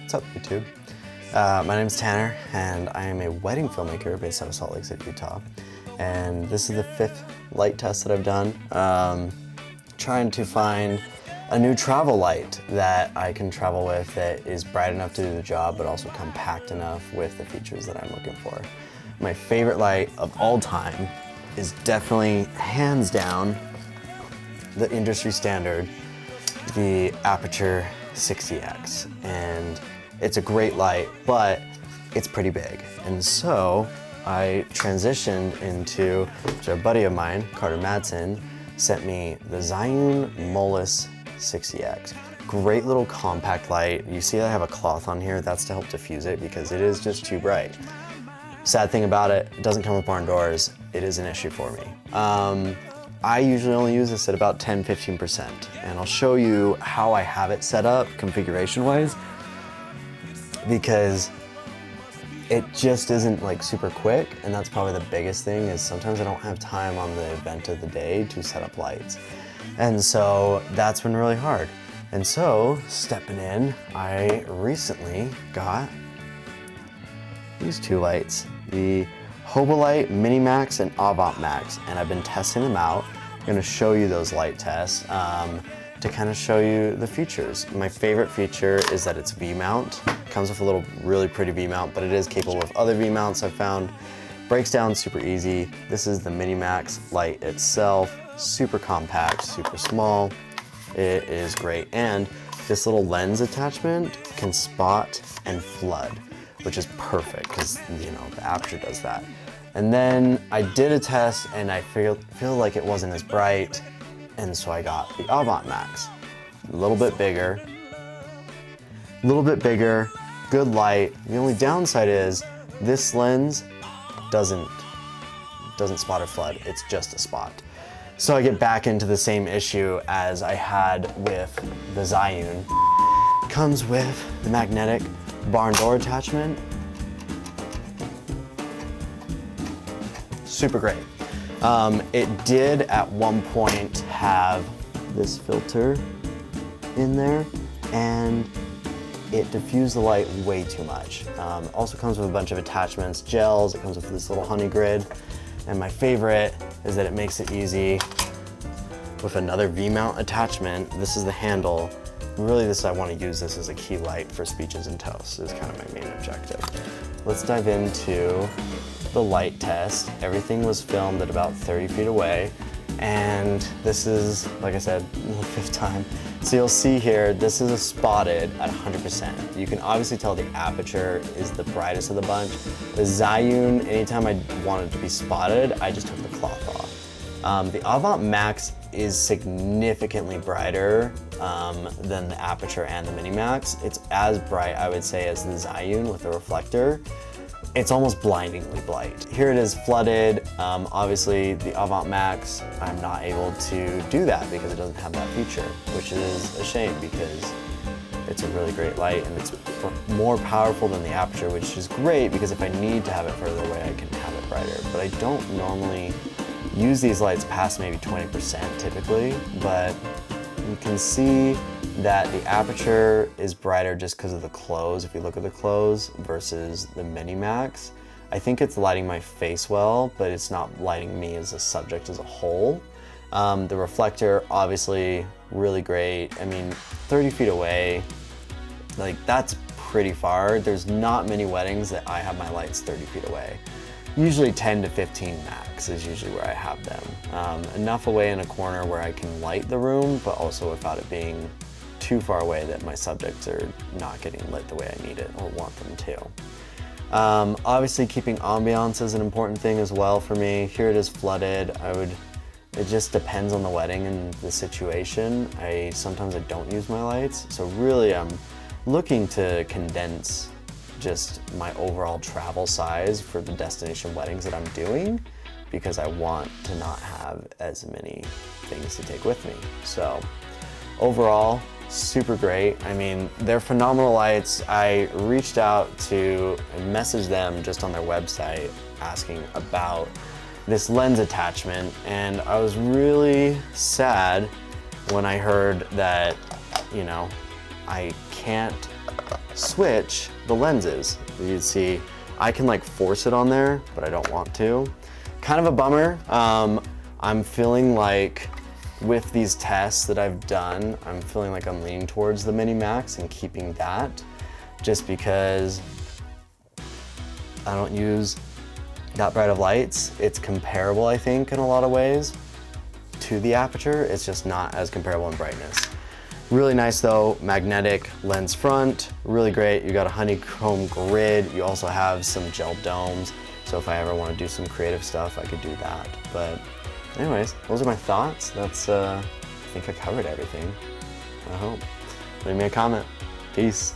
What's up, YouTube? My name is Tanner, and I am a wedding filmmaker based out of Salt Lake City, Utah. And this is the 5th light test that I've done. Trying to find a new travel light that I can travel with that is bright enough to do the job, but also compact enough with the features that I'm looking for. My favorite light of all time is definitely, hands down, the industry standard, the Aputure 60X. And it's a great light, but it's pretty big. And so I transitioned into, which a buddy of mine, Carter Madsen, sent me the Zhiyun MOLUS X100. Great little compact light. You see I have a cloth on here, that's to help diffuse it because it is just too bright. Sad thing about it, it doesn't come with barn doors. It is an issue for me. I usually only use this at about 10–15%, and I'll show you how I have it set up configuration-wise, because it just isn't like super quick, and that's probably the biggest thing, is sometimes I don't have time on the event of the day to set up lights. And so that's been really hard. And so, stepping in, I recently got these two lights, the Hobolite Mini Max and Avant Max, and I've been testing them out. I'm gonna show you those light tests to kind of show you the features. My favorite feature is that it's V-mount. Comes with a little really pretty V-mount, but it is capable of other V-mounts I've found. Breaks down super easy. This is the Mini Max light itself. Super compact, super small. It is great. And this little lens attachment can spot and flood, which is perfect because, you know, the Aputure does that. And then I did a test and I feel like it wasn't as bright, and so I got the Avant Max. A little bit bigger, good light. The only downside is this lens doesn't spot or flood, it's just a spot. So I get back into the same issue as I had with the Zhiyun. Comes with the magnetic barn door attachment. Super great. It did at one point have this filter in there, and it diffused the light way too much. Also comes with a bunch of attachments, gels. It comes with this little honey grid. And my favorite is that it makes it easy with another V-mount attachment. This is the handle. Really, I want to use this as a key light for speeches and toasts is kind of my main objective. Let's dive into the light test. Everything was filmed at about 30 feet away. And this is, like I said, the 5th time. So you'll see here, this is spotted at 100%. You can obviously tell the Aputure is the brightest of the bunch. The Zhiyun, anytime I wanted to be spotted, I just took the cloth off. The Avant Max is significantly brighter than the Aputure and the Mini Max. It's as bright, I would say, as the Zhiyun with the reflector. It's almost blindingly bright. Here it is flooded. Obviously the Avant Max, I'm not able to do that because it doesn't have that feature, which is a shame because it's a really great light and it's more powerful than the Aputure, which is great because if I need to have it further away, I can have it brighter. But I don't normally use these lights past maybe 20% typically, but you can see that the Aputure is brighter just because of the close, if you look at the close, versus the Mini Max. I think it's lighting my face well, but it's not lighting me as a subject as a whole. The reflector, obviously, really great. I mean, 30 feet away, like that's pretty far. There's not many weddings that I have my lights 30 feet away. Usually 10 to 15 max is usually where I have them. Enough away in a corner where I can light the room, but also without it being too far away that my subjects are not getting lit the way I need it or want them to. Obviously keeping ambiance is an important thing as well for me. Here it is flooded. It just depends on the wedding and the situation. Sometimes I don't use my lights. So really I'm looking to condense just my overall travel size for the destination weddings that I'm doing because I want to not have as many things to take with me. So overall, super great. I mean, they're phenomenal lights. I reached out to and messaged them just on their website asking about this lens attachment, and I was really sad when I heard that, you know, I can't switch the lenses. You can see I can like force it on there, but I don't want to. Kind of a bummer. I'm feeling like with these tests that I've done, I'm feeling like I'm leaning towards the Mini Max and keeping that, just because I don't use that bright of lights. It's comparable, I think, in a lot of ways to the Aputure. It's just not as comparable in brightness. Really nice though, magnetic lens front, really great. You got a honeycomb grid. You also have some gel domes. So if I ever want to do some creative stuff, I could do that. But anyways, those are my thoughts. That's, I think I covered everything, I hope. Leave me a comment. Peace.